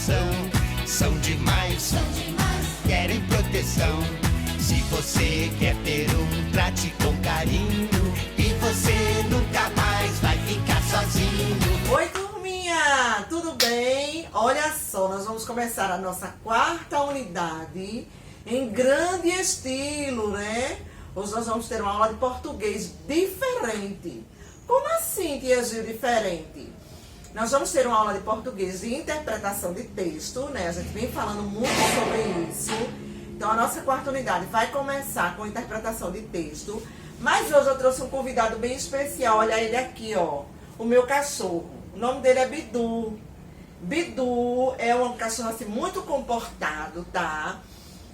atenção. São demais, querem proteção. Se você quer ter trate com carinho e você nunca mais vai ficar sozinho. Oi, turminha! Tudo bem? Olha só, nós vamos começar a nossa quarta unidade em grande estilo, né? Hoje nós vamos ter uma aula de português diferente. Como assim, tia Gil, diferente? Nós vamos ter uma aula de português de interpretação de texto, né? A gente vem falando muito sobre isso. Então, a nossa quarta unidade vai começar com interpretação de texto. Mas hoje eu trouxe um convidado bem especial. Olha ele aqui, ó. O meu cachorro. O nome dele é Bidu. Bidu é um cachorro assim muito comportado, tá?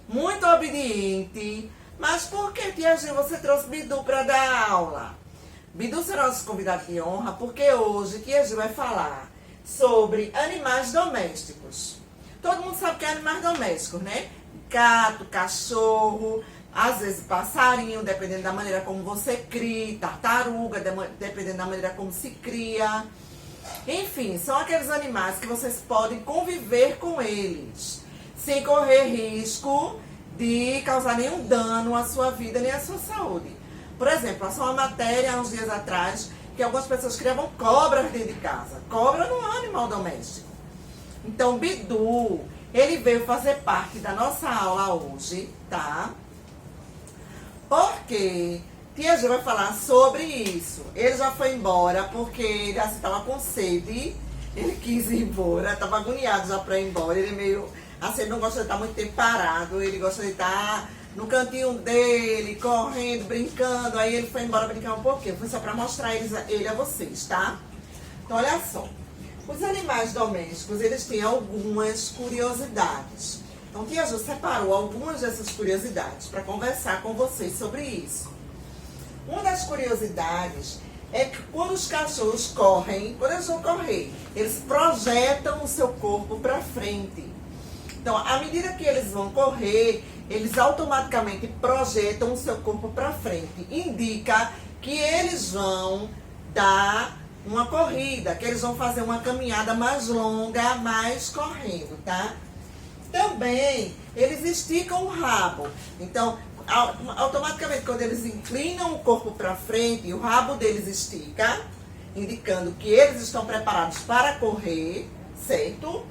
Muito obediente. Mas por que, tia Gil, você trouxe Bidu para dar aula? Bidu será nosso convidado de honra porque hoje tia Gil vai falar sobre animais domésticos. Todo mundo sabe que é animais domésticos, né? Gato, cachorro, às vezes passarinho, dependendo da maneira como você cria, tartaruga, dependendo da maneira como se cria. Enfim, são aqueles animais que vocês podem conviver com eles, sem correr risco de causar nenhum dano à sua vida nem à sua saúde. Por exemplo, passou uma matéria há uns dias atrás que algumas pessoas criavam cobras dentro de casa. Cobra não é um animal doméstico. Então, Bidu, ele veio fazer parte da nossa aula hoje, tá? Porque tia Gil vai falar sobre isso. Ele já foi embora porque ele estava com sede. Ele quis ir embora, estava agoniado já para ir embora. Ele meio assim, ele não gosta de estar muito tempo parado. Ele gosta de estar no cantinho dele, correndo, brincando. Aí ele foi embora brincar um pouquinho. Foi só para mostrar ele a vocês, tá? Então, olha só. Os animais domésticos, eles têm algumas curiosidades. Então, tia Ju separou algumas dessas curiosidades para conversar com vocês sobre isso. Uma das curiosidades é que quando os cachorros correm, quando eles vão correr, eles projetam o seu corpo para frente. Então, à medida que eles vão correr, eles automaticamente projetam o seu corpo para frente. Indica que eles vão dar uma corrida, que eles vão fazer uma caminhada mais longa, mais correndo, tá? Também, eles esticam o rabo. Então, automaticamente, quando eles inclinam o corpo para frente, o rabo deles estica, indicando que eles estão preparados para correr, certo?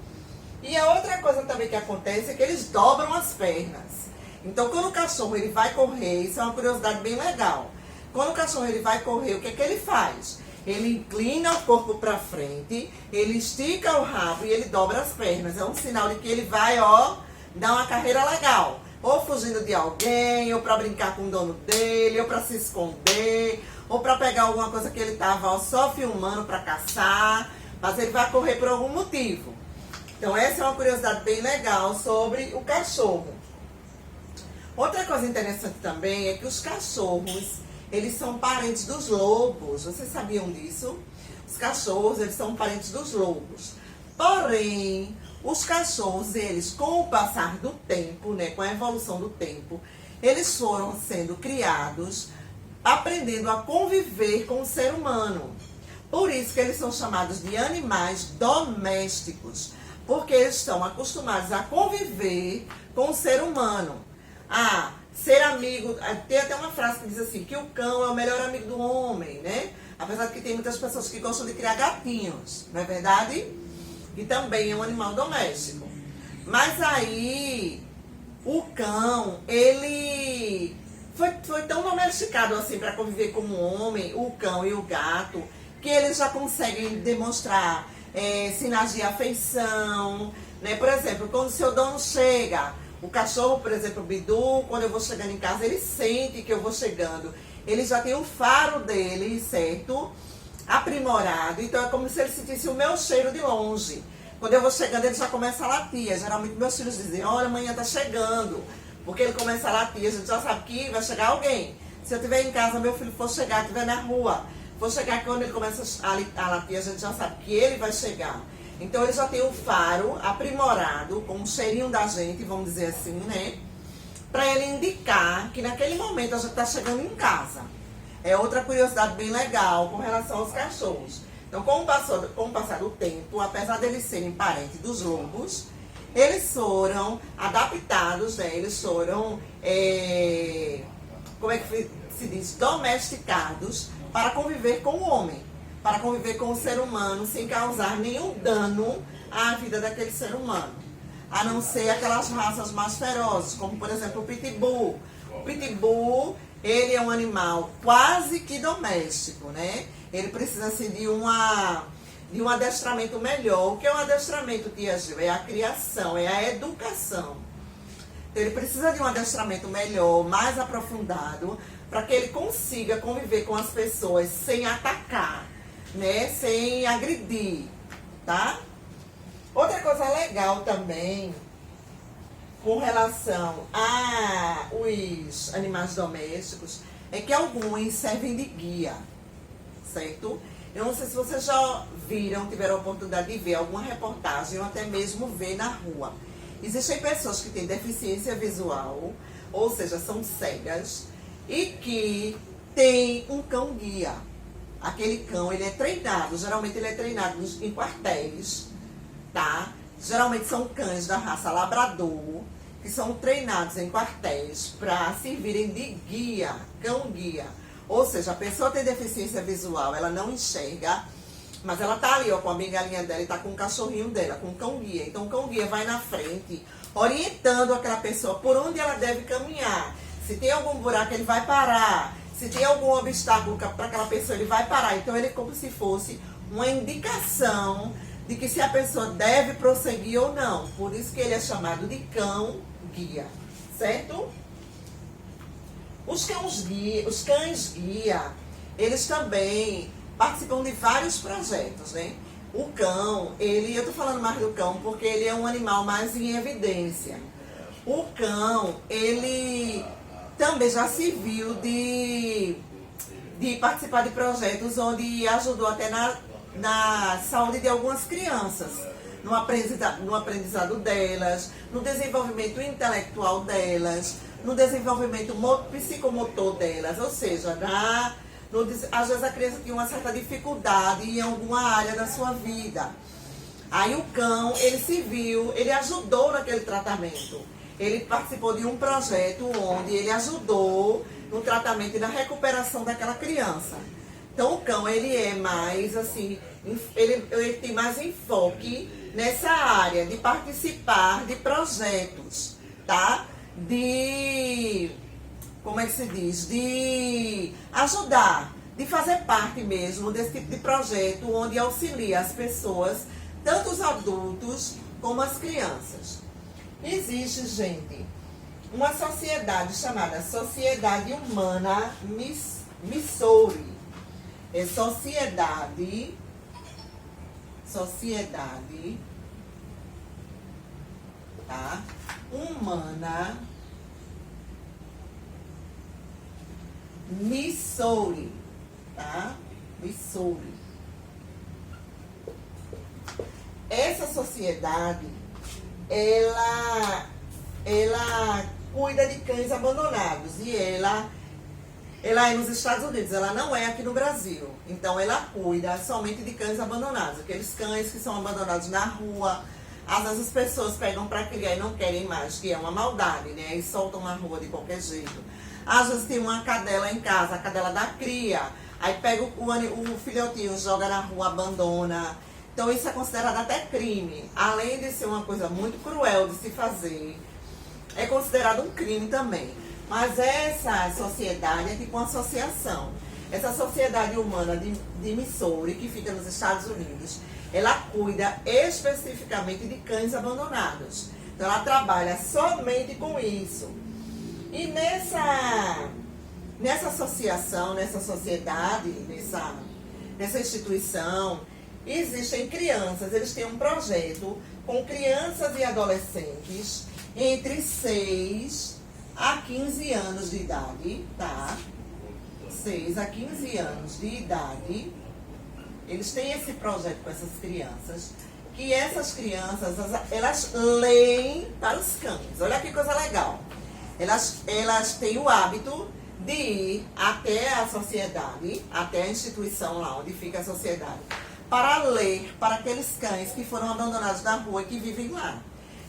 E a outra coisa também que acontece é que eles dobram as pernas. Então, quando o cachorro ele vai correr, isso é uma curiosidade bem legal. Quando o cachorro ele vai correr, o que é que ele faz? Ele inclina o corpo para frente, ele estica o rabo e ele dobra as pernas. É um sinal de que ele vai, ó, dar uma carreira legal. Ou fugindo de alguém, ou para brincar com o dono dele, ou para se esconder, ou para pegar alguma coisa que ele estava só filmando para caçar. Mas ele vai correr por algum motivo. Então, essa é uma curiosidade bem legal sobre o cachorro. Outra coisa interessante também é que os cachorros, eles são parentes dos lobos. Vocês sabiam disso? Os cachorros, eles são parentes dos lobos. Porém, os cachorros, eles, com o passar do tempo, né, com a evolução do tempo, eles foram sendo criados, aprendendo a conviver com o ser humano. Por isso que eles são chamados de animais domésticos, porque eles estão acostumados a conviver com o ser humano. Ser amigo, tem até uma frase que diz assim, que o cão é o melhor amigo do homem, né? Apesar de que tem muitas pessoas que gostam de criar gatinhos, não é verdade? E também é um animal doméstico. Mas aí, o cão, ele foi tão domesticado assim para conviver como homem, o cão e o gato, que eles já conseguem demonstrar sinais de afeição, né? Por exemplo, quando o seu dono chega, o cachorro, por exemplo, o Bidu, quando eu vou chegando em casa, ele sente que eu vou chegando. Ele já tem o faro dele, certo? Aprimorado. Então é como se ele sentisse o meu cheiro de longe. Quando eu vou chegando, ele já começa a latir. Geralmente meus filhos dizem, olha, amanhã tá chegando. Porque ele começa a latir, a gente já sabe que vai chegar alguém. Se eu estiver em casa, meu filho for chegar, estiver na rua, for chegar, quando ele começa a latir, a gente já sabe que ele vai chegar. Então ele já tem o faro aprimorado, com o cheirinho da gente, vamos dizer assim, né? Para ele indicar que naquele momento a gente está chegando em casa. É outra curiosidade bem legal com relação aos cachorros. Então, com o passar do tempo, apesar deles serem parentes dos lobos, eles foram adaptados, né? Eles foram, como é que se diz, domesticados para conviver com o homem, para conviver com o ser humano sem causar nenhum dano à vida daquele ser humano. A não ser aquelas raças mais ferozes, como por exemplo o Pitbull. O Pitbull, ele é um animal quase que doméstico, né? Ele precisa assim, de um adestramento melhor. O que é um adestramento, tia Gil? É a criação, é a educação. Então, ele precisa de um adestramento melhor, mais aprofundado, para que ele consiga conviver com as pessoas sem atacar, né? Sem agredir, tá? Outra coisa legal também, com relação aos animais domésticos, é que alguns servem de guia, certo? Eu não sei se vocês já viram, tiveram a oportunidade de ver alguma reportagem ou até mesmo ver na rua. Existem pessoas que têm deficiência visual, ou seja, são cegas, e que têm um cão guia. Aquele cão, ele é treinado, geralmente ele é treinado em quartéis, tá? Geralmente são cães da raça labrador, que são treinados em quartéis para servirem de guia, cão guia. Ou seja, a pessoa tem deficiência visual, ela não enxerga, mas ela tá ali, ó, com a bengalinha dela e tá com o cachorrinho dela, com o cão guia. Então o cão guia vai na frente, orientando aquela pessoa por onde ela deve caminhar. Se tem algum buraco, ele vai parar. Se tem algum obstáculo para aquela pessoa, ele vai parar. Então ele é como se fosse uma indicação de que se a pessoa deve prosseguir ou não. Por isso que ele é chamado de cão guia, certo? Os cães guia, eles também participam de vários projetos, né? O cão, eu tô falando mais do cão porque ele é um animal mais em evidência. O cão, ele também já se viu de participar de projetos onde ajudou até na saúde de algumas crianças, no aprendizado delas, no desenvolvimento intelectual delas, no desenvolvimento psicomotor delas, ou seja, às vezes a criança tinha uma certa dificuldade em alguma área da sua vida. Aí o cão, ele ajudou naquele tratamento. Ele participou de um projeto onde ele ajudou no tratamento e na recuperação daquela criança. Então o cão, ele é mais assim, ele tem mais enfoque nessa área de participar de projetos, tá? Como é que se diz? De ajudar, de fazer parte mesmo desse tipo de projeto onde auxilia as pessoas, tanto os adultos como as crianças. Existe, gente, uma sociedade chamada Sociedade Humana Missouri. É sociedade, tá? Humana Missouri, tá? Missouri. Essa sociedade, ela cuida de cães abandonados e ela é nos Estados Unidos, ela não é aqui no Brasil. Então ela cuida somente de cães abandonados, aqueles cães que são abandonados na rua. Às vezes as pessoas pegam para criar e não querem mais, que é uma maldade, né? E soltam na rua de qualquer jeito. Às vezes tem uma cadela em casa, a cadela da cria, aí pega o filhotinho, joga na rua, abandona. Então isso é considerado até crime. Além de ser uma coisa muito cruel de se fazer, é considerado um crime também. Mas essa sociedade é tipo uma associação. Essa Sociedade Humana de Missouri, que fica nos Estados Unidos, ela cuida especificamente de cães abandonados. Então ela trabalha somente com isso. E nessa associação, nessa sociedade, nessa instituição, existem crianças. Eles têm um projeto com crianças e adolescentes entre 6 a 15 anos de idade, tá? 6 a 15 anos de idade. Eles têm esse projeto com essas crianças, que essas crianças, elas leem para os cães. Olha que coisa legal. Elas têm o hábito de ir até a sociedade, até a instituição lá onde fica a sociedade, para ler para aqueles cães que foram abandonados na rua e que vivem lá.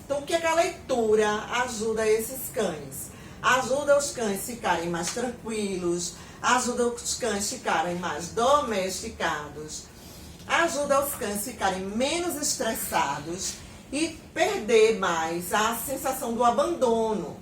Então, o que é que a leitura ajuda esses cães? Ajuda os cães a ficarem mais tranquilos, ajuda os cães a ficarem mais domesticados, ajuda os cães a ficarem menos estressados e perder mais a sensação do abandono.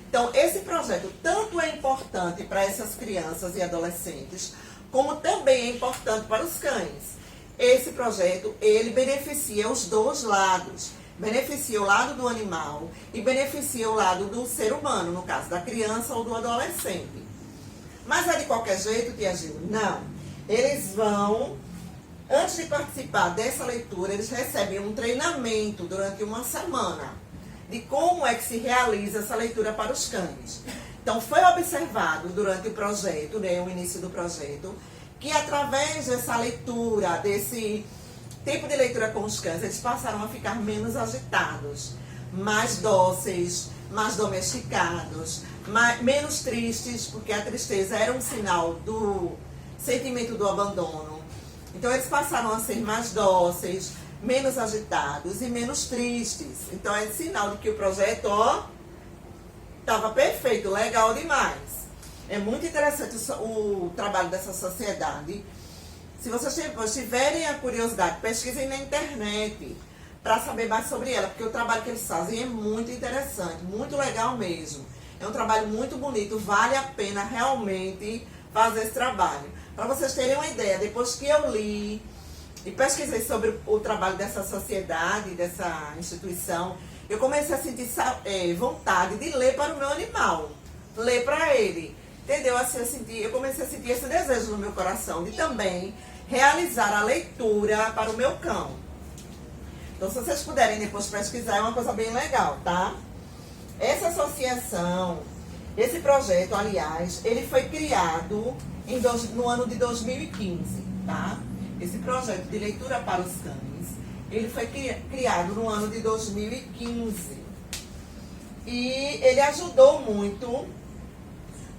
Então, esse projeto tanto é importante para essas crianças e adolescentes, como também é importante para os cães. Esse projeto, ele beneficia os dois lados. Beneficia o lado do animal e beneficia o lado do ser humano, no caso da criança ou do adolescente. Mas é de qualquer jeito, tia Gil? Não. Eles vão, antes de participar dessa leitura, eles recebem um treinamento durante uma semana de como é que se realiza essa leitura para os cães. Então, foi observado durante o projeto, né, o início do projeto, que através dessa leitura, desse tipo de leitura com os cães, eles passaram a ficar menos agitados, mais dóceis, mais domesticados, menos tristes, porque a tristeza era um sinal do sentimento do abandono. Então, eles passaram a ser mais dóceis, menos agitados e menos tristes. Então, é sinal de que o projeto, ó, estava perfeito, legal demais. É muito interessante o trabalho dessa sociedade. Se vocês tiverem a curiosidade, pesquisem na internet para saber mais sobre ela, porque o trabalho que eles fazem é muito interessante, muito legal mesmo. É um trabalho muito bonito, vale a pena realmente fazer esse trabalho. Para vocês terem uma ideia, depois que eu li e pesquisei sobre o trabalho dessa sociedade, dessa instituição, eu comecei a sentir vontade de ler para o meu animal, ler para ele. Entendeu? Assim, eu comecei a sentir esse desejo no meu coração de também realizar a leitura para o meu cão. Então, se vocês puderem depois pesquisar, é uma coisa bem legal, tá? Essa associação, esse projeto, aliás, ele foi criado no ano de 2015, tá? Esse projeto de leitura para os cães, ele foi criado no ano de 2015. E ele ajudou muito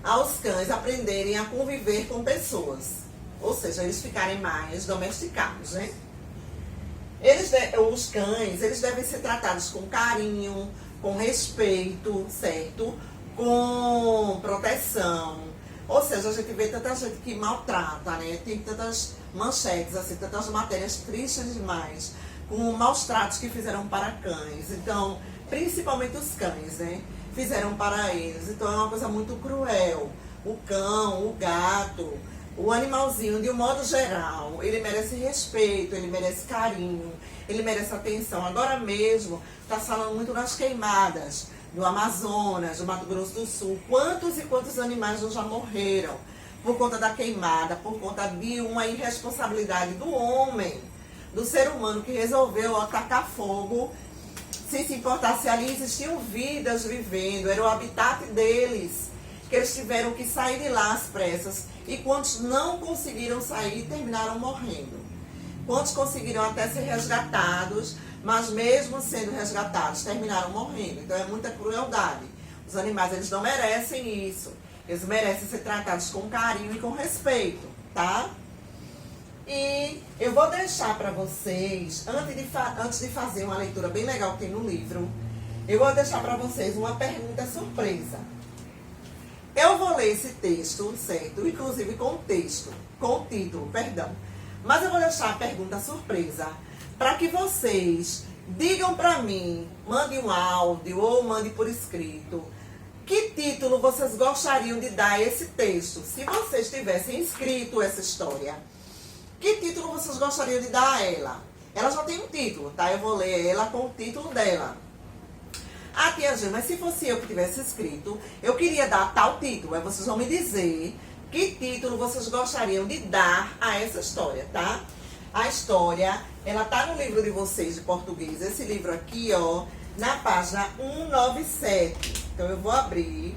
aos cães aprenderem a conviver com pessoas, ou seja, eles ficarem mais domesticados, né? Os cães, eles devem ser tratados com carinho, com respeito, certo? Com proteção. Ou seja, a gente vê tanta gente que maltrata, né? Tem tantas manchetes, assim, tantas matérias tristes demais, com maus tratos que fizeram para cães. Então, principalmente os cães, né? Fizeram para eles. Então é uma coisa muito cruel. O cão, o gato, o animalzinho, de um modo geral, ele merece respeito, ele merece carinho, ele merece atenção. Agora mesmo, está falando muito das queimadas do Amazonas, do Mato Grosso do Sul. Quantos e quantos animais já morreram por conta da queimada, por conta de uma irresponsabilidade do homem, do ser humano que resolveu atacar fogo sem se importar se ali existiam vidas vivendo, era o habitat deles, que eles tiveram que sair de lá às pressas. E quantos não conseguiram sair, terminaram morrendo. Quantos conseguiram até ser resgatados, mas mesmo sendo resgatados, terminaram morrendo. Então é muita crueldade. Os animais, eles não merecem isso. Eles merecem ser tratados com carinho e com respeito, tá? E eu vou deixar para vocês, antes de fazer uma leitura bem legal que tem no livro, eu vou deixar para vocês uma pergunta surpresa. Eu vou ler esse texto, certo? Inclusive com o título, perdão. Mas eu vou deixar a pergunta surpresa para que vocês digam para mim, mandem um áudio ou mandem por escrito, que título vocês gostariam de dar a esse texto, se vocês tivessem escrito essa história. Que título vocês gostariam de dar a ela? Ela já tem um título, tá? Eu vou ler ela com o título dela. Ah, tia Gil, mas se fosse eu que tivesse escrito, eu queria dar tal título. Aí vocês vão me dizer que título vocês gostariam de dar a essa história, tá? A história, ela tá no livro de vocês de português. Esse livro aqui, ó, na página 197. Então eu vou abrir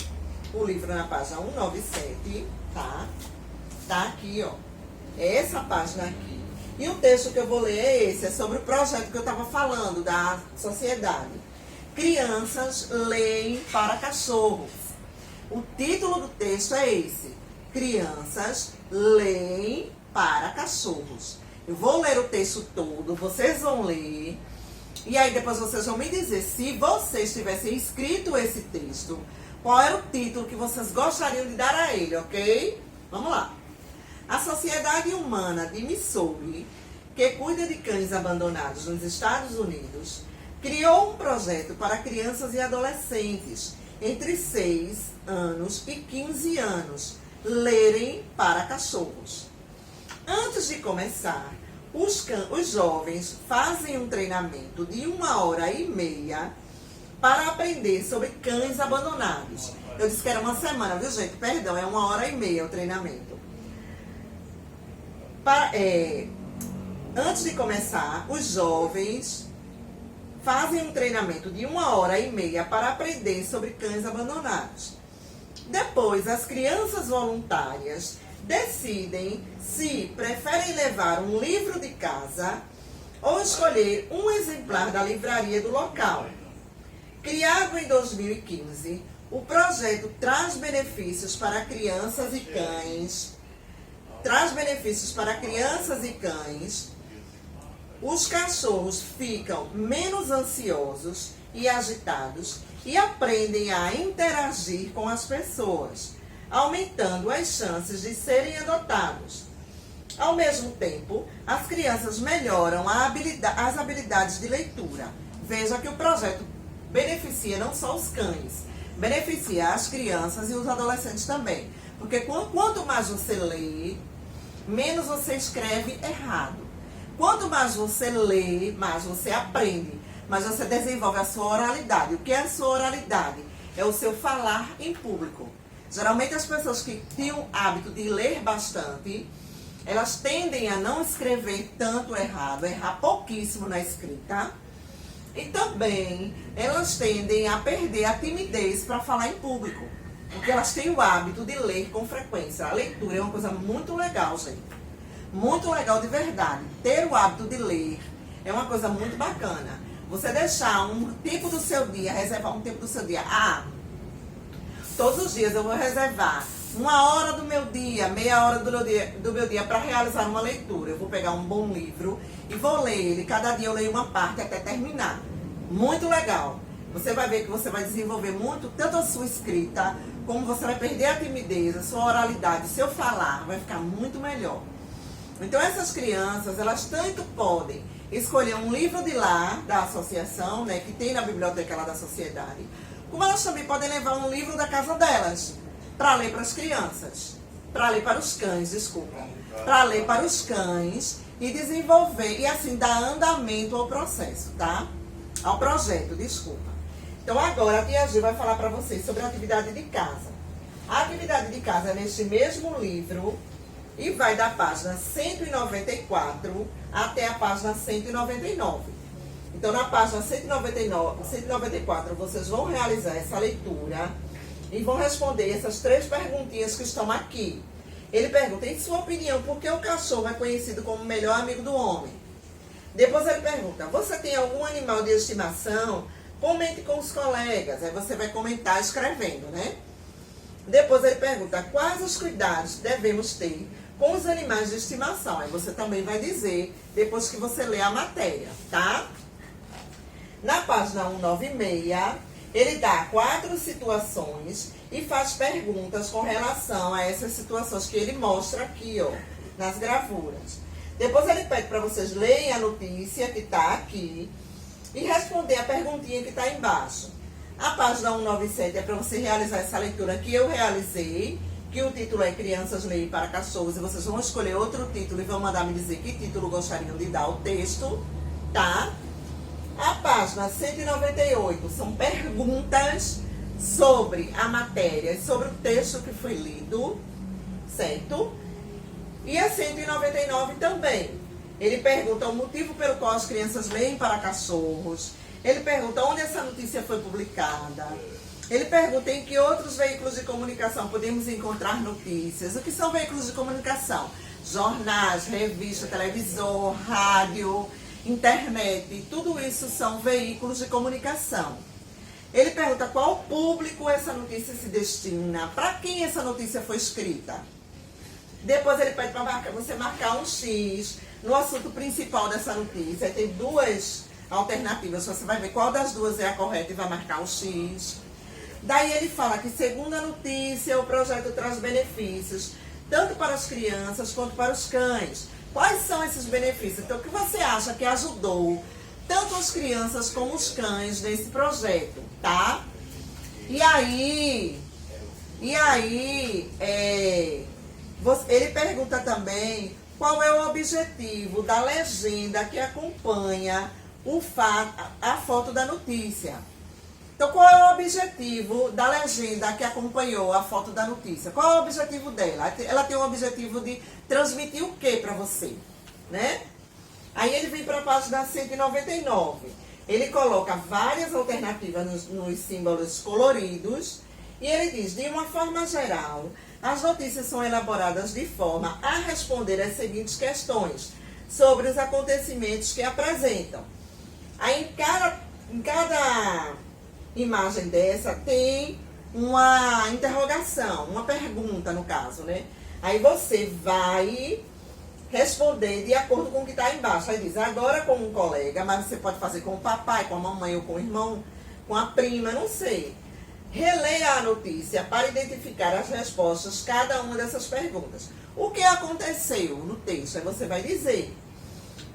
o livro na página 197, tá? Tá aqui, ó. É essa página aqui. E o texto que eu vou ler é esse, é sobre o projeto que eu estava falando, da sociedade. Crianças leem para cachorros. O título do texto é esse. Crianças leem para cachorros. Eu vou ler o texto todo, vocês vão ler. E aí depois vocês vão me dizer, se vocês tivessem escrito esse texto, qual era o título que vocês gostariam de dar a ele, ok? Vamos lá. A Sociedade Humana de Missouri, que cuida de cães abandonados nos Estados Unidos, criou um projeto para crianças e adolescentes entre 6 anos e 15 anos lerem para cachorros. Antes de começar, os jovens fazem um treinamento de 1h30 para aprender sobre cães abandonados. Eu disse que era uma semana, viu, gente? Perdão, é 1h30 o treinamento. Antes de começar, os jovens fazem um treinamento de 1h30 para aprender sobre cães abandonados. Depois, as crianças voluntárias decidem se preferem levar um livro de casa ou escolher um exemplar da livraria do local. Criado em 2015, o projeto traz benefícios para crianças e cães. Os cachorros ficam menos ansiosos e agitados e aprendem a interagir com as pessoas, aumentando as chances de serem adotados. Ao mesmo tempo, as crianças melhoram as habilidades de leitura. Veja que o projeto beneficia não só os cães, beneficia as crianças e os adolescentes também. Porque quanto mais você lê, menos você escreve errado. Quanto mais você lê, mais você aprende, mais você desenvolve a sua oralidade. O que é a sua oralidade? É o seu falar em público. Geralmente as pessoas que têm o hábito de ler bastante, elas tendem a não escrever tanto errado, errar pouquíssimo na escrita. E também elas tendem a perder a timidez para falar em público. Porque elas têm o hábito de ler com frequência. A leitura é uma coisa muito legal, gente. Muito legal de verdade. Ter o hábito de ler é uma coisa muito bacana. Você deixar um tempo do seu dia, reservar um tempo do seu dia. Todos os dias eu vou reservar 1h do meu dia, meia hora do meu dia para realizar uma leitura. Eu vou pegar um bom livro e vou ler ele. Cada dia eu leio uma parte até terminar. Muito legal. Você vai ver que você vai desenvolver muito, tanto a sua escrita, como você vai perder a timidez, a sua oralidade, o seu falar vai ficar muito melhor. Então essas crianças, elas tanto podem escolher um livro de lá, da associação, né, que tem na biblioteca lá da sociedade, como elas também podem levar um livro da casa delas, para ler para as crianças, para ler para os cães, para ler para os cães e desenvolver, e assim dar andamento ao processo, tá? Ao projeto, Então agora a tia Gil vai falar para vocês sobre a atividade de casa. A atividade de casa é neste mesmo livro e vai da página 194 até a página 199. Então na página 194 vocês vão realizar essa leitura e vão responder essas 3 perguntinhas que estão aqui. Ele pergunta, em sua opinião, por que o cachorro é conhecido como o melhor amigo do homem? Depois ele pergunta, você tem algum animal de estimação? Comente com os colegas. Aí você vai comentar escrevendo, né? Depois ele pergunta, quais os cuidados devemos ter com os animais de estimação? Aí você também vai dizer, depois que você lê a matéria, tá? Na página 196, ele dá 4 situações e faz perguntas com relação a essas situações que ele mostra aqui, ó, nas gravuras. Depois ele pede para vocês lerem a notícia que está aqui e responder a perguntinha que está embaixo. A página 197 é para você realizar essa leitura que eu realizei, que o título é Crianças Leem para Cachorros, e vocês vão escolher outro título e vão mandar me dizer que título gostariam de dar ao texto, tá? A página 198 são perguntas sobre a matéria, sobre o texto que foi lido, certo? E a 199 também. Ele pergunta o motivo pelo qual as crianças leem para cachorros. Ele pergunta onde essa notícia foi publicada. Ele pergunta em que outros veículos de comunicação podemos encontrar notícias. O que são veículos de comunicação? Jornais, revista, televisor, rádio, internet. Tudo isso são veículos de comunicação. Ele pergunta qual público essa notícia se destina. Para quem essa notícia foi escrita? Depois ele pede para você marcar um X no assunto principal dessa notícia. Aí tem 2 alternativas, você vai ver qual das duas é a correta e vai marcar o X. Daí ele fala que, segundo a notícia, o projeto traz benefícios, tanto para as crianças quanto para os cães. Quais são esses benefícios? Então, o que você acha que ajudou tanto as crianças como os cães nesse projeto, tá? E aí ele pergunta também qual é o objetivo da legenda que acompanha a foto da notícia. Então, qual é o objetivo da legenda que acompanhou a foto da notícia? Qual é o objetivo dela? Ela tem o objetivo de transmitir o que para você, né? Aí ele vem para a página 199. Ele coloca várias alternativas nos símbolos coloridos e ele diz, de uma forma geral, as notícias são elaboradas de forma a responder as seguintes questões sobre os acontecimentos que apresentam. Aí em cada imagem dessa tem uma interrogação, uma pergunta no caso, né? Aí você vai responder de acordo com o que está embaixo. Aí diz, agora com um colega, mas você pode fazer com o papai, com a mamãe ou com o irmão, com a prima, não sei. Releia a notícia para identificar as respostas cada uma dessas perguntas. O que aconteceu no texto? Aí você vai dizer.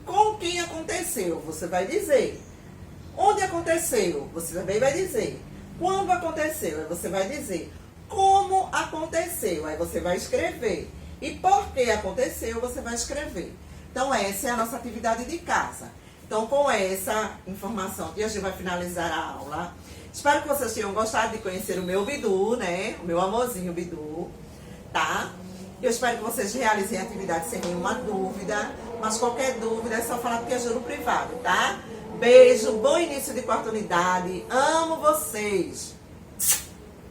Com quem aconteceu? Você vai dizer. Onde aconteceu? Você também vai dizer. Quando aconteceu? Aí você vai dizer. Como aconteceu? Aí você vai escrever. E por que aconteceu? Você vai escrever. Então, essa é a nossa atividade de casa. Então, com essa informação que a gente vai finalizar a aula. Espero que vocês tenham gostado de conhecer o meu Bidu, né? O meu amorzinho Bidu, tá? Eu espero que vocês realizem a atividade sem nenhuma dúvida. Mas qualquer dúvida é só falar que ajuda no privado, tá? Beijo, bom início de quarta unidade. Amo vocês!